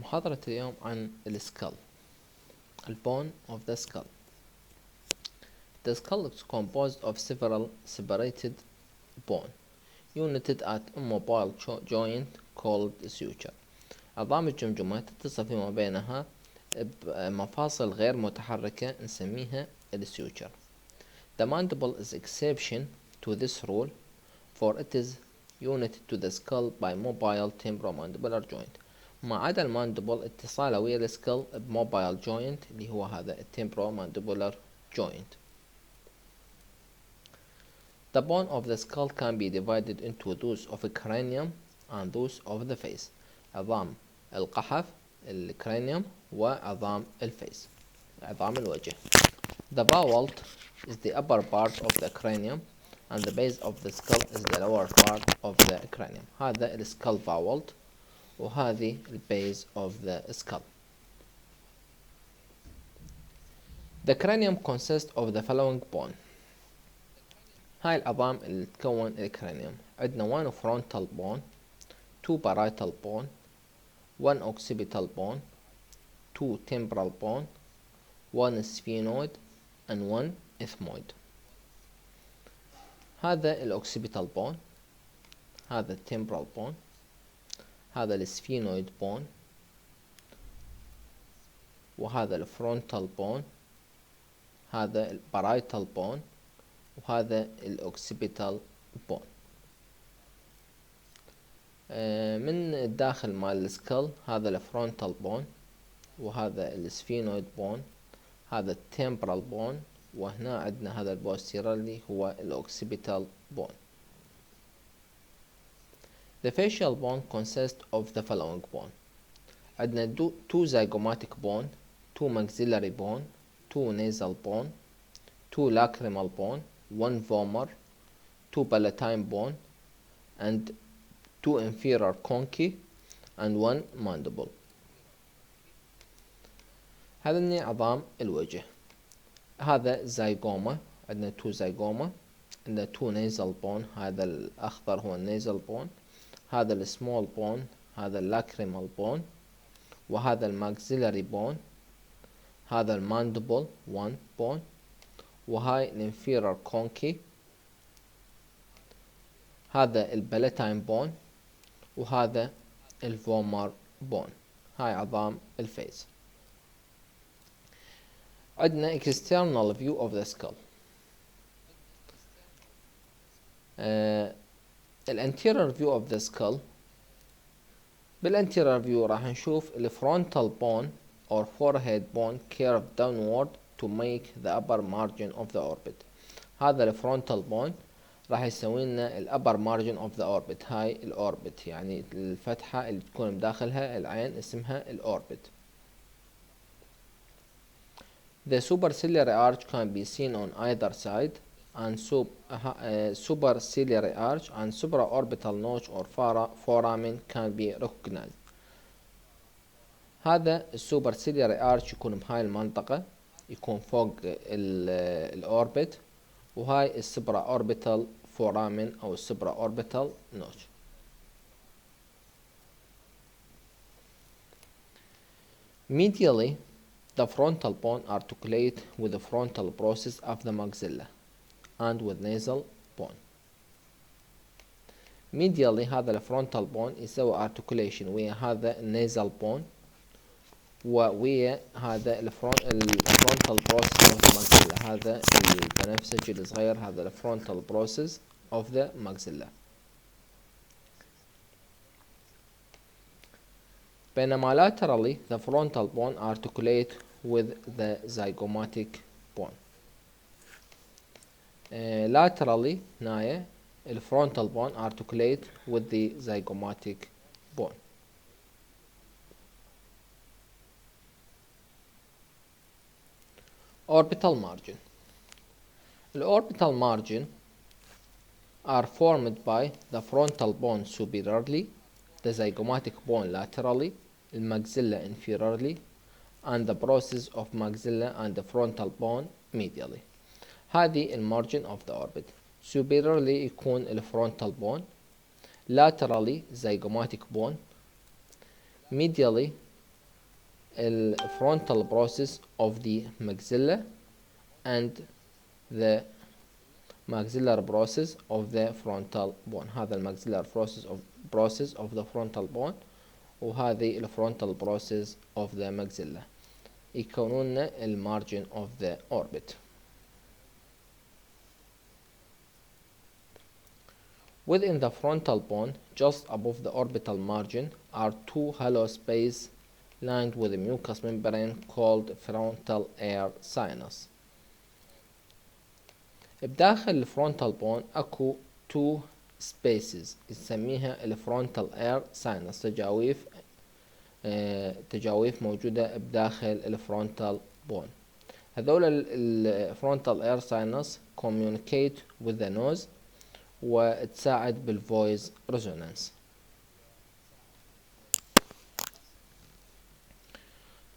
محاضرة اليوم عن السكال البون of the skull. The skull is composed of several separated bone united at a mobile joint called suture. عظام الجمجمة تتصل فيما بينها بمفاصل غير متحركة نسميها السيوتشر. The mandible is exception to this rule, for it is united to the skull by mobile temporomandibular joint. ما عدا الماندبل اتصاله ويا السكال بموبايل جوينت اللي هو هذا التمبرومانديبولار joint. The bone of the skull can be divided into those of the cranium and those of the face. عظام القحف الكرانيوم وعظام الفيس عظام الوجه. The vault is the upper part of the cranium and the base of the skull is the lower part of the cranium. هذا السكال vault وهذه البيز of the skull. The cranium consists of the following bone. هاي العظام اللي تكون الكرانيوم. عندنا one frontal bone, two parietal bone, one occipital bone, two temporal bone, one sphenoid and one ethmoid. هذا الأوكسيبيتال بون، هذا التمبرال بون، هذا السفينويد بون، وهذا الفرونتال بون، هذا البارايتال بون، وهذا الأوكسيبيتال بون. من الداخل مال السكال هذا الفرونتال بون، وهذا السفينويد بون، هذا التمبرال بون، وهنا عندنا هذا البوستيرالي هو الأوكسيبيتال بون. The facial bone consists of the following bone. عندنا two zygomatic bone, two maxillary bone, two nasal bone, two lacrimal bone, one vomer, two palatine bone, and two inferior conchi, and one mandible. هذني عظام الوجه. هذا زيغوما، عندنا تو زيغوما، عندنا تو nasal bone، هذا الأخضر هو النيزل بون، هذا السمول بون، هذا اللاكريمال بون، وهذا الماكسيلاري بون، هذا الماندبل 1 بون، وهاي الانفيرر كونكي، هذا البلاتين بون، وهذا الفومر بون. هاي عظام الفيس. عندنا external view of the skull. الانتيرير view of the skull. بالانتيرير view راح نشوف الفرونتال bone or forehead bone curved downward to make the upper margin of the orbit. هذا الفرونتال bone راح يسوي لنا الابر مارجن اوف ذا اوربت. هاي الاوربت يعني الفتحة اللي تكون بداخلها العين اسمها الاوربت. The superciliary arch can be seen on either side, and superciliary arch and supraorbital notch or foramen can be recognized. هذا السوبرسيلياري arch يكون بهاي المنطقة، يكون فوق الاوربت، وهاي السوبراوربيتال foramen أو السوبراوربيتال notch. Medially, the frontal bone articulate with the frontal process of the maxilla and with nasal bone. Medially هذا الفرونتال بون يسوي articulation ويا هذا النيزل بون وويا هذا الفرونتال process of the maxilla. هذا البنفسجي الصغير هذا الفرونتال process of the maxilla. بينما laterally the frontal bone articulate with the zygomatic bone. Laterally هنايا الفرونتال bone articulate with the zygomatic bone. Orbital margin. The orbital margin are formed by the frontal bone superiorly, the zygomatic bone laterally, the maxilla inferiorly, and the process of maxilla and the frontal bone medially. هذه المارجن of the orbit. Superiorly يكون الفرونتال bone, laterally zygomatic bone, medially frontal process of the maxilla and the maxillary process of the frontal bone. هذا الماكسيلار process of the frontal bone وهذه الفرونتال process of the maxilla يكونون المارجن of the orbit. Within the frontal bone, just above the orbital margin, are two hollow spaces lined with a mucous membrane called frontal air sinus. بداخل الفرونتال بون اكو two spaces نسميها الفرونتال air sinus تجاويف موجودة بداخل الفرونتال بون. هذول الفرونتال air sinus communicate with the nose وتساعد بالفويس resonance.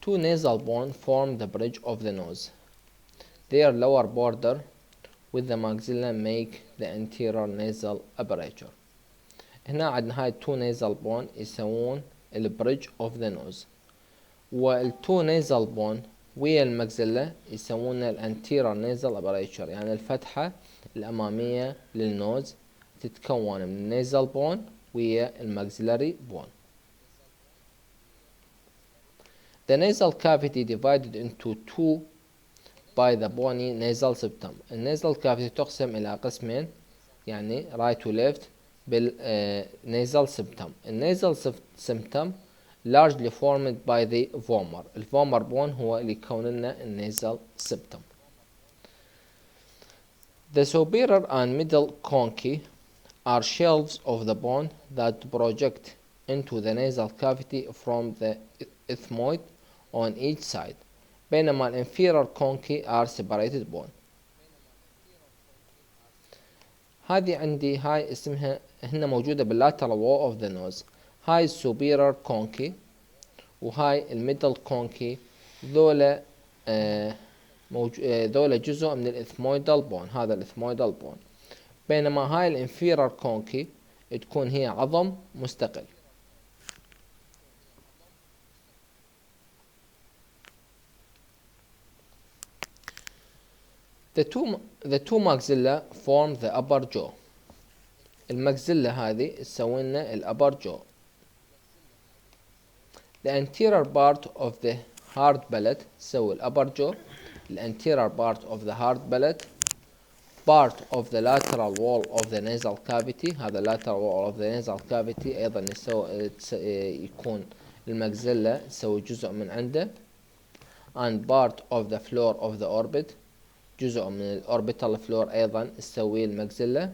Two nasal bone form the bridge of the nose. Their lower border with the maxilla make the anterior nasal aperture. هنا عندنا هاي two nasal bone يسوون bridge of the nose two nasal bone ويا الماكسيلا يسمونها الانتيرال نيزل ابريتشر، يعني الفتحة الأمامية للنوز تتكون من النيزل بون ويا الماكسيلاري بون. The nasal cavity divided into two by the bony nasal septum. النيزل cavity تقسم إلى قسمين، يعني right و left بالنيزل septum. النيزل septum largely formed by the vomer. الفومر بون هو اللي يكون لنا النيزل septum. The superior and middle conchae are shelves of the bone that project into the nasal cavity from the ethmoid on each side. بينما inferior conchae are separated bone. هذه عندي هاي اسمها هنا موجودة بالlateral wall of the nose. هاي superior conchae وهاي الميدل conchae ذولا ذولا جزء من الاثمويدال بون. هذا الاثمويدال بون. بينما هاي الانفيرر conchae تكون هي عظم مستقل. The two maxilla form the upper jaw. الماكسيلا هذه تسوي لنا الupper jaw. The anterior part of the hard palate تسوي الupper jaw. The anterior part of the hard palate, part of the lateral wall of the nasal cavity. هذا lateral wall of the nasal cavity أيضا يكون الماكسيلا تسوي جزء من عنده. And part of the floor of the orbit, جزء من الأوربيتال فلور أيضا تسوي الماكسيلا.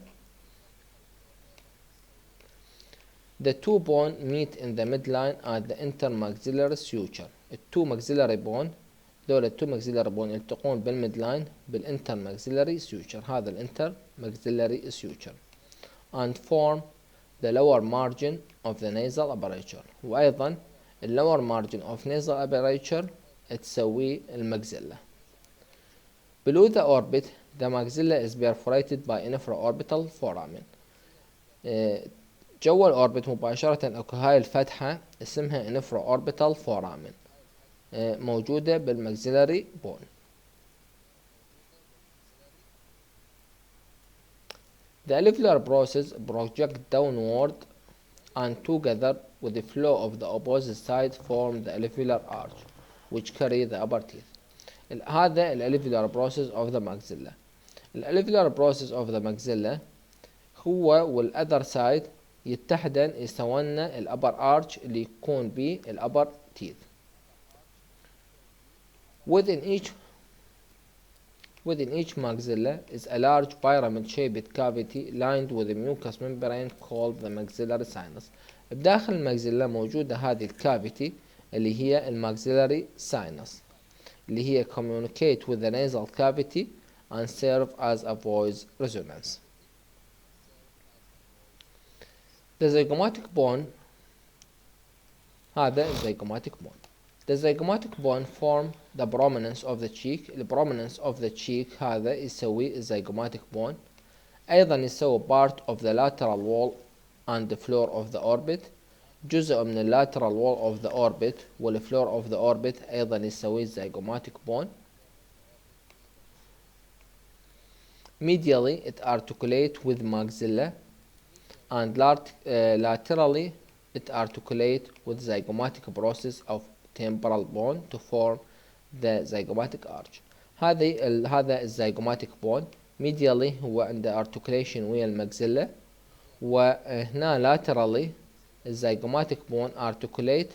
The two bone meet in the midline at the intermaxillary suture. التو maxillary bone ذول التو maxillary bone يلتقون بالميدلاين بالintermaxillary suture. هذا الintermaxillary suture and form the lower margin of the nasal aperture. وأيضا lower margin of nasal aperture تسوي الماكسيلا. Below the orbit, the maxilla is perforated by infraorbital foramen. جوا الأوربت مباشرة أكو هاي الفتحة اسمها infraorbital foramen موجودة بالماكسيلاري بون. The alveolar process project downward and together with the flow of the opposite side form the alveolar arch which carry the upper teeth. هذا الالفيولار process of the maxilla. الالفيولار process of the maxilla هو والأذر سايد يتحدن يسوون الأبر arch اللي يكون به الأبر teeth. Within each maxilla is a large pyramid-shaped cavity lined with a mucous membrane called the maxillary sinus. بداخل الماكسيلا موجودة هذه الكافيتي اللي هي الماكسيلاري sinus اللي هي communicate with the nasal cavity and serve as a voice resonance. The zygomatic bone هذا zygomatic bone. The zygomatic bone form the prominence of the cheek. The prominence of the cheek هذا يسوي zygomatic bone. أيضا يسوي part of the lateral wall and the floor of the orbit. جزء من ال lateral wall of the orbit والfloor of the orbit أيضا يسوي zygomatic bone. Medially it articulate with maxilla and laterally it articulate with zygomatic process of temporal bone to form the zygomatic arch. هذا الزيجوماتيك بون. medially هو عند articulation ويا الماكسيلا، وهنا laterally الزيجوماتيك بون articulate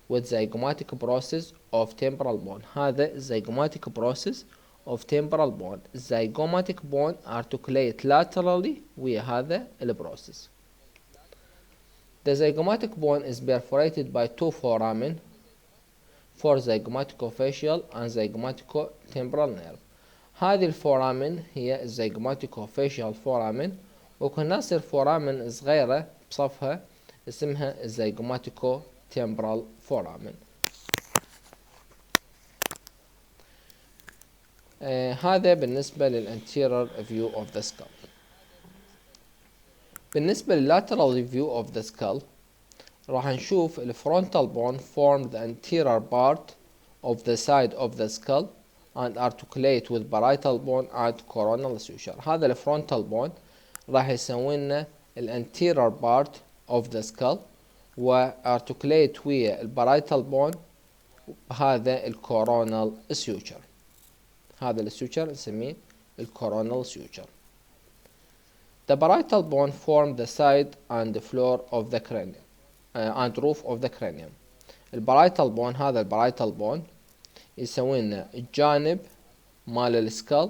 with zygomatic process of temporal bone. هذا الزيجوماتيك process of temporal bone. الزيجوماتيك bone articulate laterally ويا هذا البروسيس. The zygomatic bone is perforated by two foramen for zygomaticofacial and zygomaticotemporal nerve. هذه الفورامن هي الزيجوماتيكوفيشال فورامن، وكنا نصير فورامن صغيرة بصفها اسمها الزيجوماتيكو تمبرال فورامن. هذا بالنسبة للانتيرير فيو اوف ذا skull. بالنسبة لللاترال فيو اوف ذا skull راح نشوف الفرونتال بون form the anterior part of the side of the skull and articulate with parietal bone at coronal suture. هذا الفرونتال بون راح يسوي لنا الانتيرير بارت اوف ذا سكال وارتكليت ويا البارايتال بون بهذا الكورونال سيوتشر. هذا السيوتشر نسميه الكورونال سيوتشر. The parietal bone form the side and the floor of the cranium and roof of the cranium. البارايتال بون، هذا البارايتال بون يسوي لنا الجانب مال السكال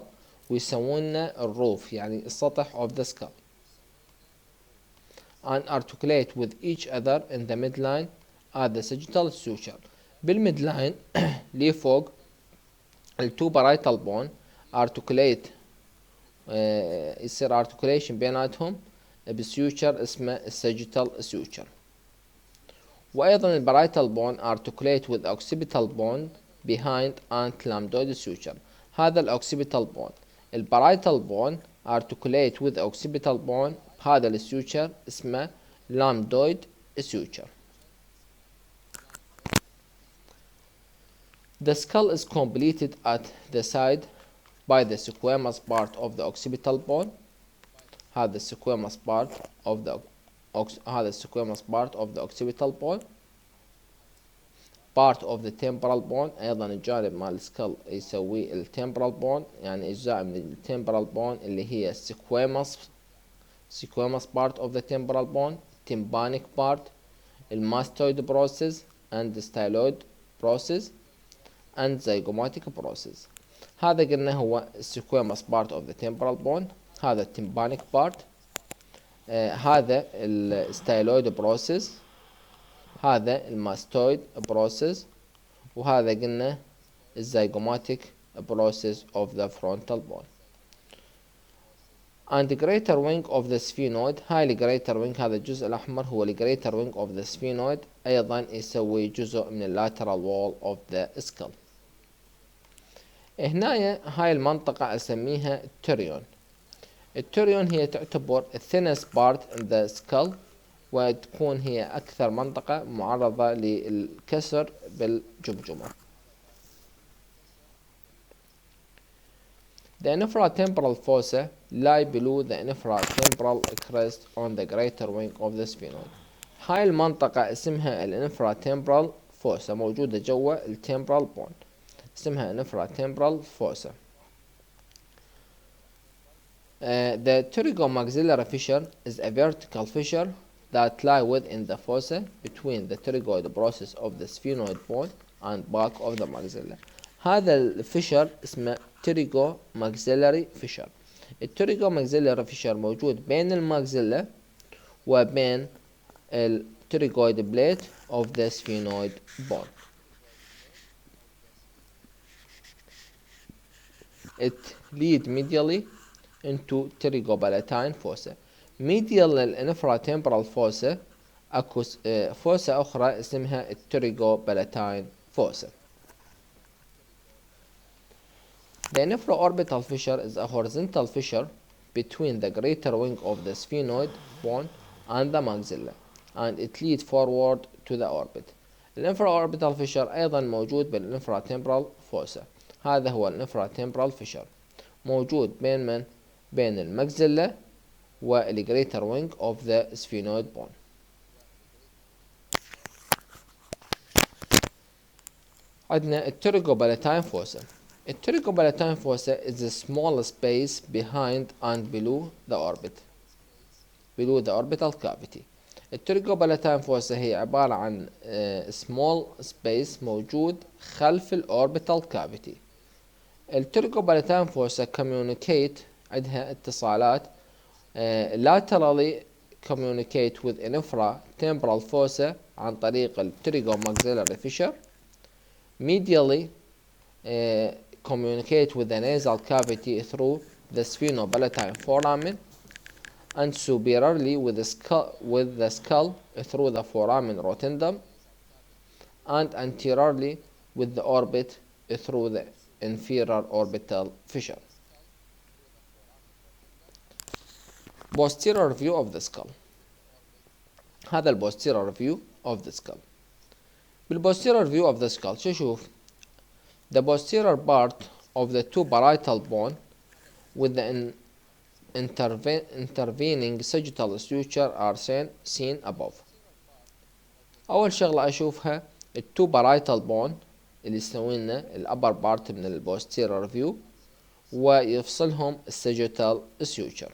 ويسوون لنا الروف يعني السطح of the skull and articulate with each other in the midline at the sagittal suture. بالميدلاين اللي فوق التو بارايتال بون articulate يصير articulation بيناتهم بسيوتشر اسمه الساجيتال سيوتشر. وأيضا البارايتال بون articulate with occipital bone behind and lambdoid suture. هذا الأوكسيبيتال بون. البارايتال بون articulate with occipital bone بهذا السيوتشر اسمه lambdoid suture. The skull is completed at the side by the squamous part of the occipital bone. هذا السquamous part of the occipital bone. part of the temporal bone. أيضا الجانب مال السكال يسوي التمبرال بون، يعني أجزاء من التمبرال بون اللي هي squamous part of the temporal bone, tympanic part, mastoid process and styloid process and zygomatic process. هذا قلنا هو squamous part of the temporal bone، هذا tympanic part، هذا styloid process، هذا الماستويد بروسيس، وهذا قلنا الزيجوماتيك process of the frontal bone. and the greater wing of the sphenoid. هاي الجريتر wing، هذا الجزء الأحمر هو الجريتر wing of the sphenoid، أيضا يسوي جزء من lateral wall of the skull. هنايا هاي المنطقة أسميها التريون. التريون هي تعتبر thinnest part in the skull، وتكون هي أكثر منطقة معرضة للكسر بالجمجمة. The infratemporal fossa lie below the infratemporal crest on the greater wing of the sphenoid. هاي المنطقة اسمها الانفراtemporal fossa، موجودة جوا الtemporal bone، اسمها infratemporal fossa. The pterygomaxillary fissure is a vertical fissure that lie within the fossa between the pterygoid process of the sphenoid bone and back of the maxilla. هذا الفشر اسمه pterygomaxillary fissure. الpterygomaxillary fissure موجود بين الماكسيلا وبين الpterygoid plate of the sphenoid bone. It lead medially into pterygopalatine fossa. medial للانفراtemporal fossa اكو فوسا اخرى اسمها الpterygopalatine fossa. The infraorbital fissure is a horizontal fissure between the greater wing of the sphenoid bone and the maxilla and it leads forward to the orbit. الانفراوربيتال فيشر أيضا موجود بالانفراتمبرال فوسا. هذا هو الانفراتمبرال فيشر، موجود بين من؟ بين المجزلة والجريتر وينج of the sphenoid bone. عندنا التريجوبالاتين فوسا. التريجوبالاتين فوسا is the small space behind and below the orbital cavity. التريجوبالاتين فوسا هي عبارة عن small space موجود خلف الأوربيتال كافيتي. التريجوبالاتين فوسا communicate، عندها اتصالات laterally communicate with infratemporal fossa عن طريق التريجوماxillary fissure. Medially communicate with the nasal cavity through the sphenopalatine foramen, and superiorly with the skull through the foramen rotundum, and anteriorly with the orbit through the inferior orbital fissure. Posterior view of the skull. هذا posterior view of the skull. بالposterior view of the skull شو شوف؟ The posterior part of the two parietal bone with the intervening sagittal suture are seen above. أول شغلة أشوفها التو parietal bone اللي يسوي لنا الأبر بارت من البوستيرور فيو ويفصلهم الساجيتال suture.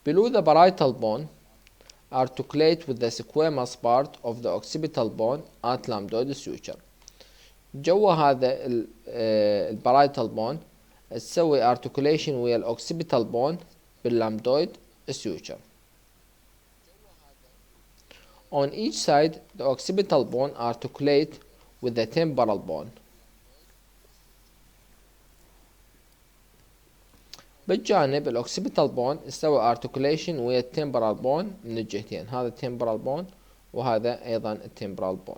Below the parietal bone articulate with the squamous part of the occipital bone at lambdoid suture. جوا هذا البارايتال بون تسوي articulation ويا الأوكسيبيتال بون باللامدويد suture. On each side the occipital bone articulate with the temporal bone. بالجانب الأوكسيبيتال بون يسوي articulation ويا التمبرال بون من الجهتين، هذا التمبرال بون وهذا أيضا التمبرال بون.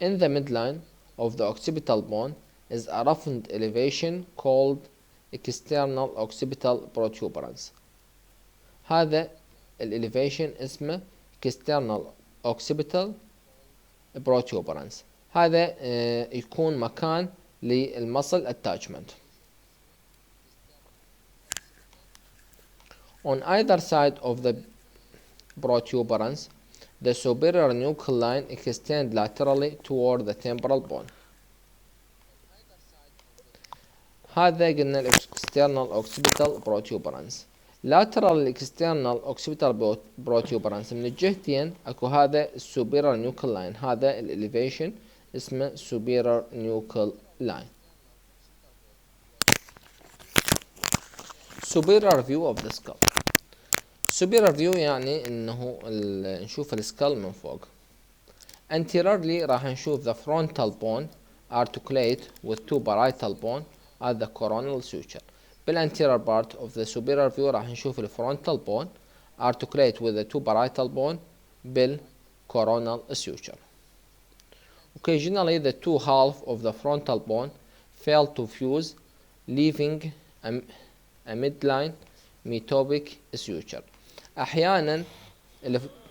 In the midline of the occipital bone is a roughened elevation called external occipital protuberance. هذا elevation اسمه external occipital protuberance. هذا يكون مكان للمسل attachment. On either side of the protuberance the superior nuchal line extends laterally toward the temporal bone. هذا قلنا external occipital protuberance. lateral external occipital protuberance من الجهتين اكو هذا superior nuchal line، هذا elevation اسمه superior nuchal line. superior view of the skull. superior view يعني انه نشوف السكال من فوق. anteriorly راح نشوف the frontal bone articulate with two parietal bone at the coronal suture. بالanterior part of the superior view راح نشوف الفرونتال bone articulate with the two parietal bone بالcoronal suture. Occasionally the two halves of the frontal bone fail to fuse, leaving a midline metopic suture. أحيانا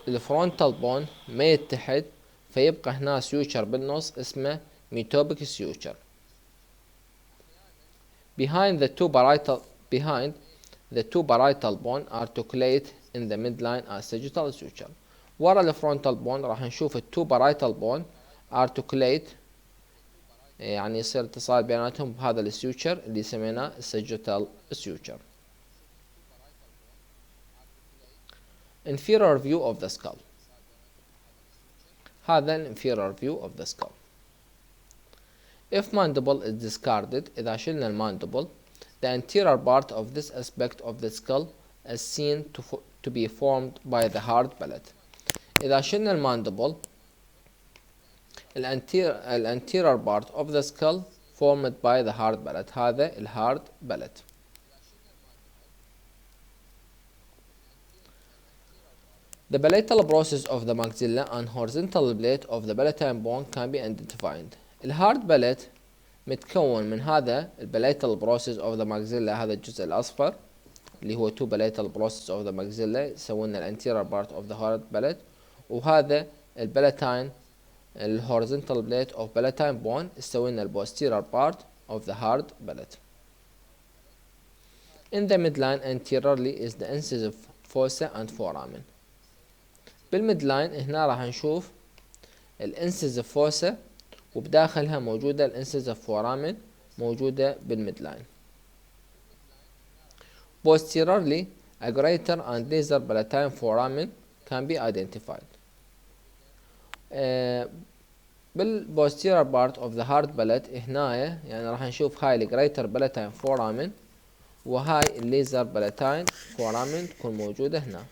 الفرونتال بون ما يتحد فيبقى هنا سيوتشر بالنص اسمه metopic suture. Behind the two parietal bone articulate in the midline as sagittal suture. ورا الفرونتال بون راح نشوف التو parietal bone articulate يعني يصير اتصال بيناتهم بهذا السيوتشر اللي سميناه sagittal suture. inferior view of the skull. هذا inferior view of the skull. If mandible is discarded، إذا شلنا الماندبل the anterior part of this aspect of the skull is seen to be formed by the hard palate. إذا شلنا الماندبل الانتيريور part of the skull formed by the hard palate، هذا الهارد palate. The palatal process of the maxilla and horizontal plate of the palatine bone can be identified. الهارد palate متكون من هذا البلاتال process of the maxilla، هذا الجزء الأصفر اللي هو two palatal process of the maxilla يسوون الانتيرير part of the hard palate، وهذا البلاتين الهوريزونتال plate of palatine bone يسوون البوستيرير part of the hard palate. In the midline anteriorly is the incisive fossa and foramen. بالميدلاين هنا راح نشوف الانسيزيف فوسا وبداخلها موجودة الانسيزيف فورامن موجودة بالميدلاين. Posteriorly a greater and lesser palatine foramen can be identified. بالposterior part of the hard palate هنا يعني راح نشوف هاي الجريتر palatine foramen وهاي الليزر palatine foramen تكون موجودة هنا،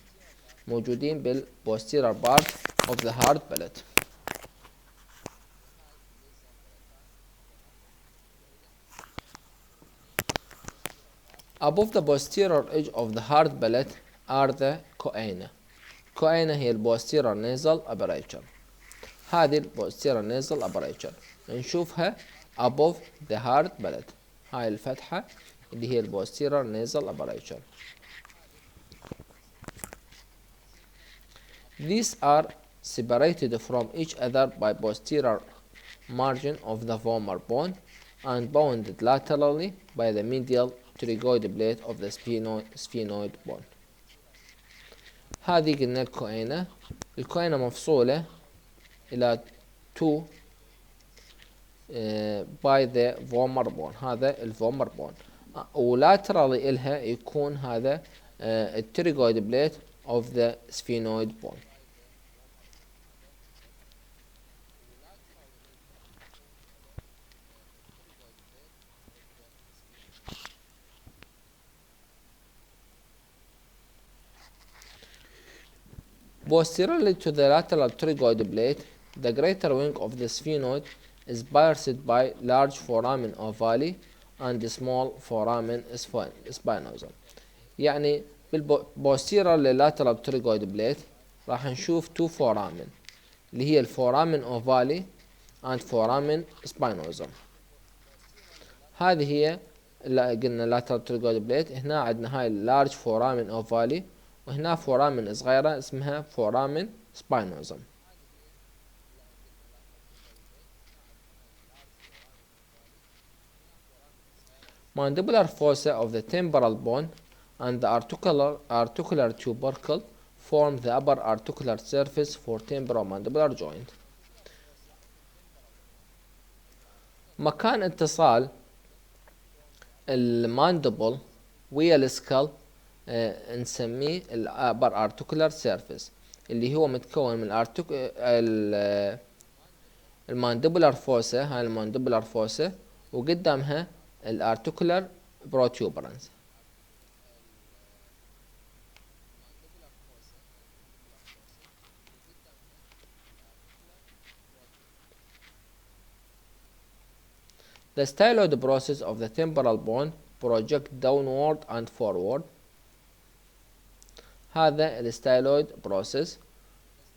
موجودين بالposterior part of the hard palate. Above the posterior edge of the hard palate are the choana. choana هي posterior nasal aperture. هذه posterior nasal aperture نشوفها above the hard palate. هاي الفتحة اللي هي posterior nasal aperture. These are separated from each other by posterior margin of the vomer bone and bounded laterally by the medial pterygoid plate of the sphenoid bone. هذه قلنا الكوينة. الكوينة مفصولة إلى 2 by the vomer bone. هذا الفومر بون، ولاترالي إلها يكون هذا التريجويد بليت of the sphenoid bone. Posteriorly to the lateral pterygoid plate, the greater wing of the sphenoid is pierced by large foramen ovale and small foramen spinosum. يعني بالبوستيرال للاترال pterygoid plate راح نشوف two foramen اللي هي الفورامن ovale and foramen spinosum. هذه هي اللي قلنا lateral pterygoid plate. هنا عندنا هاي large foramen ovale وهنا فورامن صغيرة اسمها فورامن سباينوزم. Mandibular fossa of the temporal bone and the articular tubercle form the upper articular surface for temporomandibular joint. مكان اتصال الماندبل ويا السكال نسميه الابر ارتيكولار سيرفيس اللي هو متكون من المانديبولار فوسا. هاي المانديبولار فوسا وقدامها الارتيكولار بروتوبرانس. The styloid process of the temporal bone project downward and forward. هذا الستايلويد بروسيس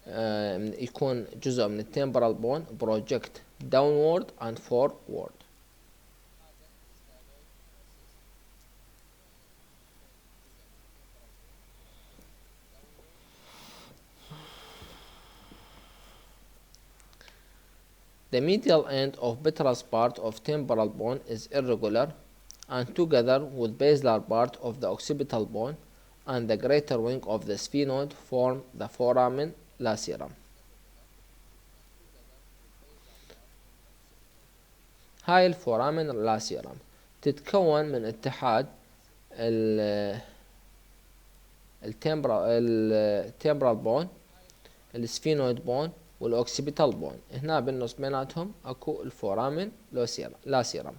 يكون جزء من التمبرال بون project downward and forward. The medial end of petrous part of temporal bone is irregular and together with basilar part of the occipital bone and the greater wing of the sphenoid form the foramen lacerum. هاي الفورامن لاسيرم تتكون من اتحاد التمبرال بون السفينويد بون والاوكسيبيتال بون. هنا بالنص بيناتهم اكو الفورامن لاسيرم.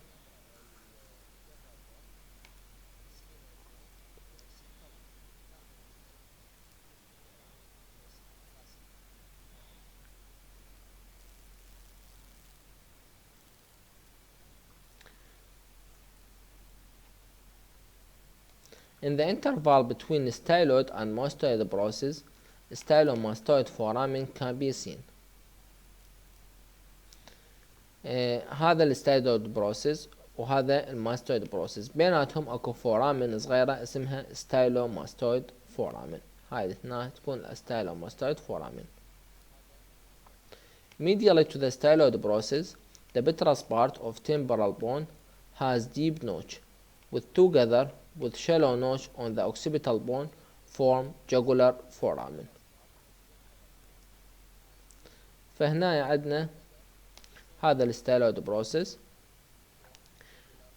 In the interval between styloid and mastoid process, stylomastoid foramen can be seen. هذا الستايلويد بروسيس وهذا الماستويد بروسيس، بيناتهم اكو فورامين صغيرة اسمها ستايلوماستويد فورامين. هاي الاثنين تكون ستايلوماستويد فورامين. Medially to the styloid process, the vitreous part of temporal bone has deep notch, with together with shallow notch on the occipital bone form jugular foramen. فهنا عندنا هذا الستايلويد بروسيس،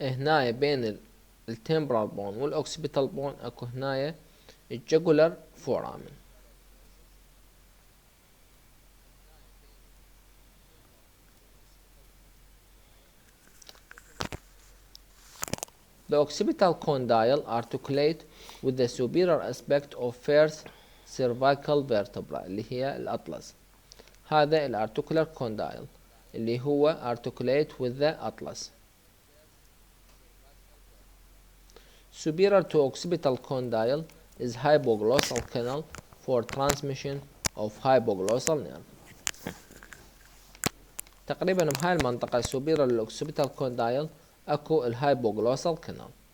هنا بين التمبرال بون والاوكسيبيتال بون اكو هنا الجوجولار فورامن. The occipital condyle articulate with the superior aspect of first cervical vertebra اللي هي الأطلس. هذا الارتيكولار condyle اللي هو articulate with the atlas. Superior to occipital condyle is hypoglossal canal for transmission of hypoglossal nerve. تقريبا بهاي المنطقة superior للoccipital condyle اكو الهايبوغلوسال canal.